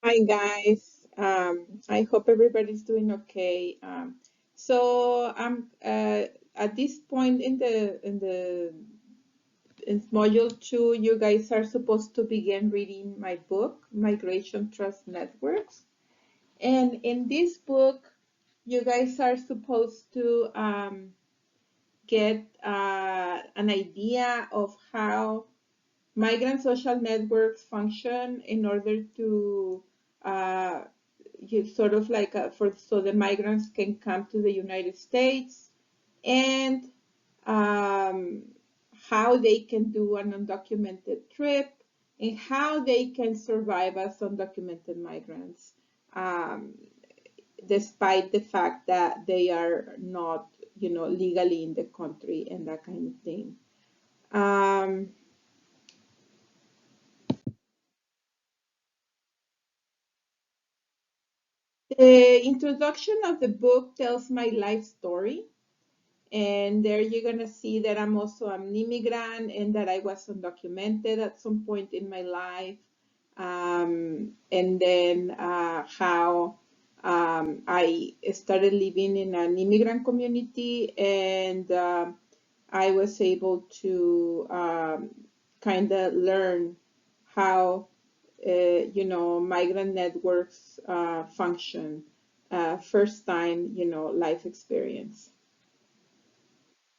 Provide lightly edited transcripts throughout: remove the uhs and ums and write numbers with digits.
Hi guys. I hope everybody's doing okay. So I'm at this point in module two, you guys are supposed to begin reading my book, Migration Trust Networks. And in this book, you guys are supposed to get an idea of how migrant social networks function in order to uh, sort of like so the migrants can come to the United States and um, how they can do an undocumented trip and how they can survive as undocumented migrants, um, despite the fact that they are not, legally in the country and that kind of thing. Um, The introduction of the book tells my life story, and there you're gonna see that I'm also an immigrant and that I was undocumented at some point in my life, and then how I started living in an immigrant community, and I was able to kind of learn how migrant networks function. First time, life experience.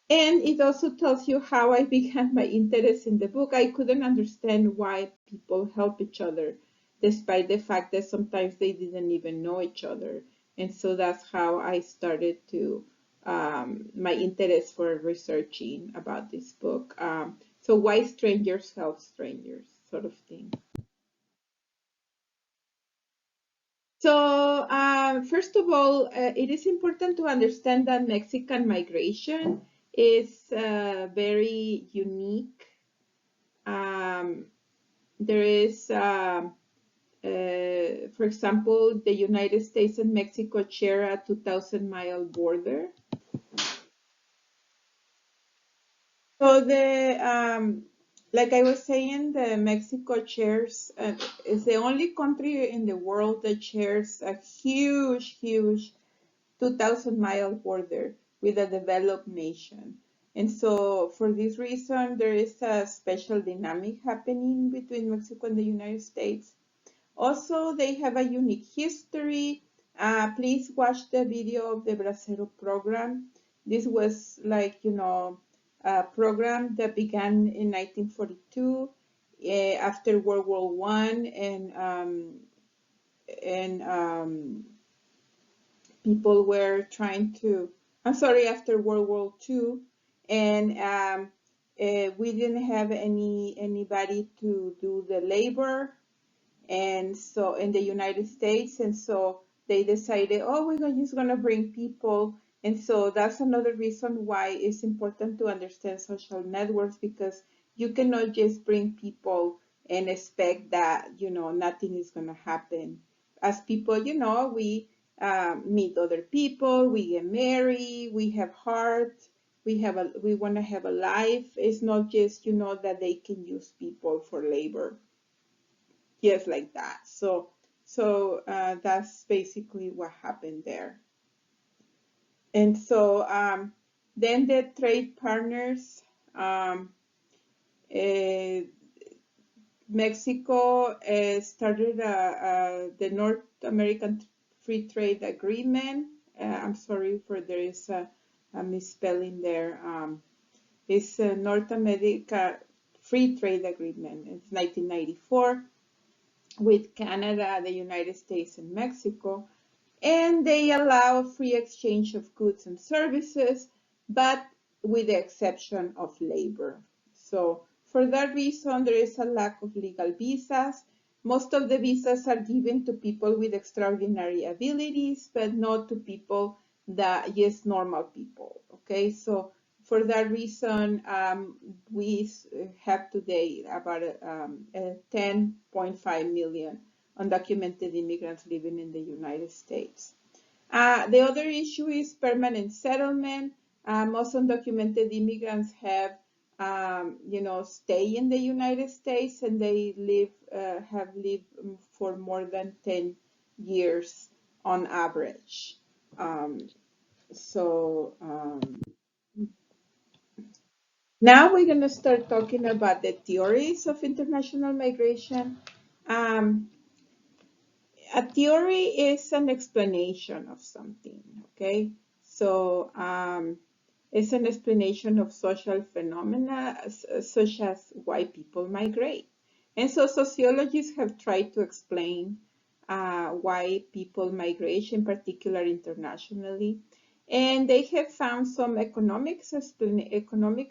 And it also tells you how I began my interest in the book. I couldn't understand why people help each other, despite the fact that sometimes they didn't even know each other. And so that's how I started to my interest for researching about this book. So why strangers help strangers, sort of thing. So, first of all, it is important to understand that Mexican migration is very unique. Um, there is, for example, the United States and Mexico share a 2,000-mile border. So like I was saying, the Mexico shares is the only country in the world that shares a huge 2,000-mile border with a developed nation. And so, for this reason, there is a special dynamic happening between Mexico and the United States. Also, they have a unique history. Please watch the video of the Bracero program. This was like, a program that began in 1942 after World War One, and people were trying to, I'm sorry, after World War II, and we didn't have anybody to do the labor, and so in the United States, and so they decided, oh, we're just gonna bring people, and so that's another reason why it's important to understand social networks because you cannot just bring people and expect that nothing is gonna happen. As people, we meet other people, we get married, we have heart, we want to have a life. It's not just that they can use people for labor just like that. So that's basically what happened there. And so then the trade partners, um, uh, Mexico started the North American Free Trade Agreement. I'm sorry for there is a misspelling there. It's North America Free Trade Agreement. It's 1994 with Canada, the United States, and Mexico. And they allow free exchange of goods and services, but with the exception of labor. So for that reason, there is a lack of legal visas. Most of the visas are given to people with extraordinary abilities, but not to people that just normal people. Okay, so for that reason, we have today about 10.5 million undocumented immigrants living in the United States. The other issue is permanent settlement. Most undocumented immigrants have stay in the United States, and they have lived for more than 10 years on average. Um, so now we're going to start talking about the theories of international migration. Um, a theory is an explanation of something, okay? So it's an explanation of social phenomena such as why people migrate. And so sociologists have tried to explain why people migrate, in particular internationally. And they have found some economic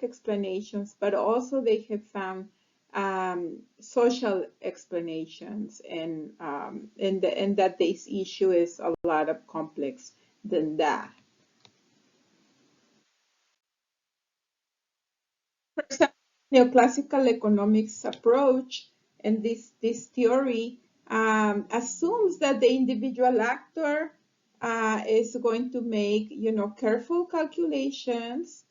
explanations, but also they have found social explanations, and that this issue is a lot of complex than that. For example, neoclassical economics approach and this theory assumes that the individual actor is going to make careful calculations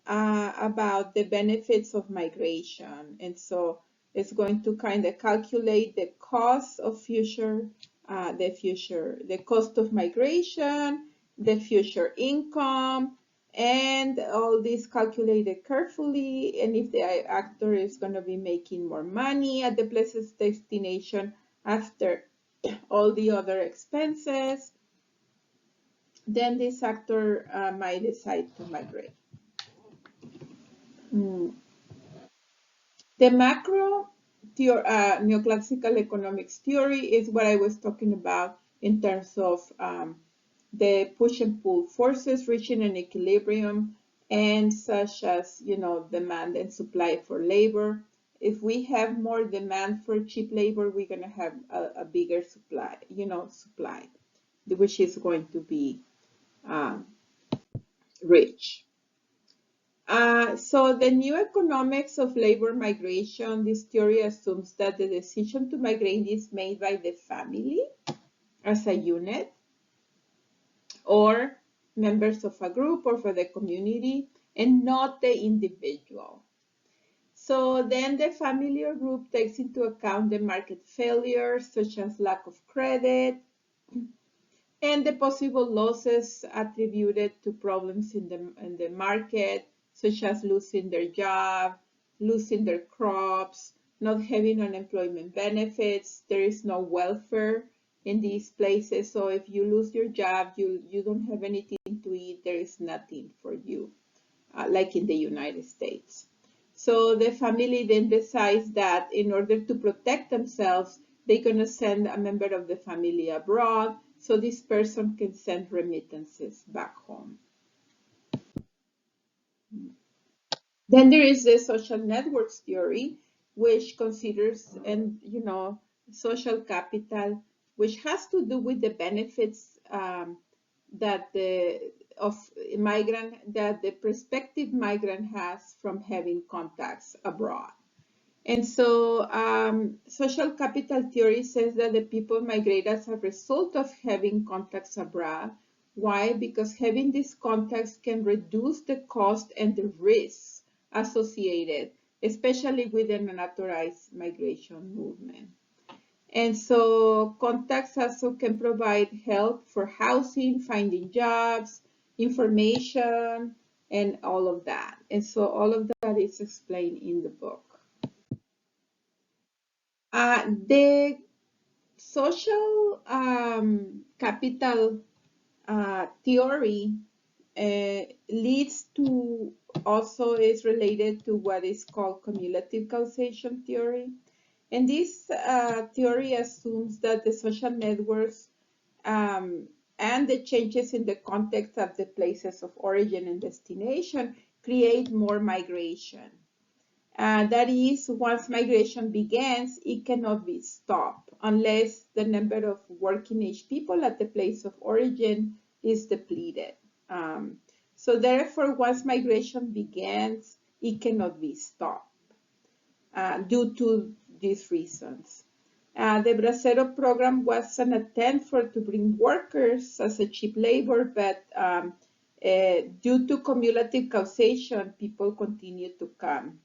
about the benefits of migration. And so it's going to kind of calculate the cost of the cost of migration, the future income, and all this calculated carefully. And if the actor is going to be making more money at the place's destination after all the other expenses, then this actor might decide to migrate. Mm. The macro neoclassical economics theory is what I was talking about in terms of the push and pull forces reaching an equilibrium, and such as demand and supply for labor. If we have more demand for cheap labor, we're going to have a bigger supply, which is going to be um, rich. So the new economics of labor migration, this theory assumes that the decision to migrate is made by the family as a unit, or members of a group, or for the community, and not the individual. So then the family or group takes into account the market failures, such as lack of credit, and the possible losses attributed to problems in the market, such as losing their job, losing their crops, not having unemployment benefits. There is no welfare in these places. So if you lose your job, you don't have anything to eat, there is nothing for you, like in the United States. So the family then decides that in order to protect themselves, they're going to send a member of the family abroad so this person can send remittances back home. Then there is the social networks theory, which considers social capital, which has to do with the benefits that the of migrant that the prospective migrant has from having contacts abroad. And so social capital theory says that the people migrate as a result of having contacts abroad. Why? Because having these contacts can reduce the cost and the risks associated, especially with the unauthorized migration movement. And so contacts also can provide help for housing, finding jobs, information, and all of that. And so all of that is explained in the book. The social capital theory leads to, also is related to what is called cumulative causation theory. And this theory assumes that the social networks um, and the changes in the context of the places of origin and destination create more migration. That is, once migration begins, it cannot be stopped unless the number of working age people at the place of origin is depleted. So therefore, once migration begins, it cannot be stopped due to these reasons. The Bracero program was an attempt to bring workers as a cheap labor, but due to cumulative causation, people continue to come.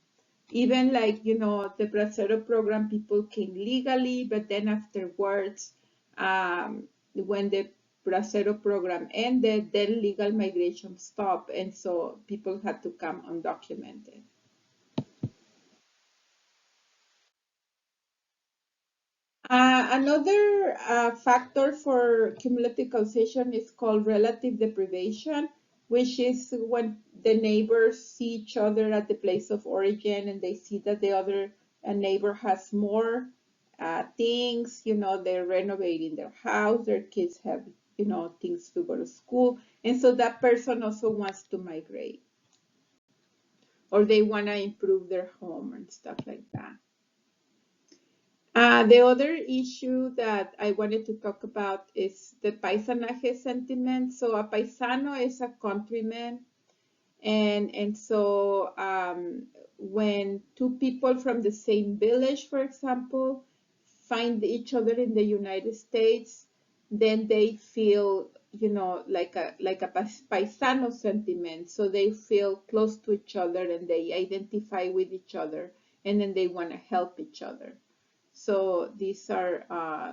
Even like, the Bracero program, people came legally, but then afterwards, when the Bracero program ended, then legal migration stopped, and so people had to come undocumented. Another factor for cumulative causation is called relative deprivation, which is when the neighbors see each other at the place of origin and they see that the other neighbor has more things, they're renovating their house, their kids have, things to go to school. And so that person also wants to migrate or they want to improve their home and stuff like that. The other issue that I wanted to talk about is the paisanaje sentiment. So a paisano is a countryman, and so when two people from the same village, for example, find each other in the United States, then they feel, like a paisano sentiment. So they feel close to each other and they identify with each other, and then they want to help each other. So these are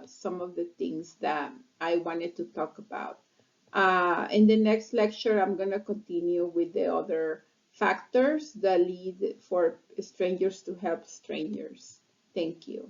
some of the things that I wanted to talk about. In the next lecture, I'm going to continue with the other factors that lead for strangers to help strangers. Thank you.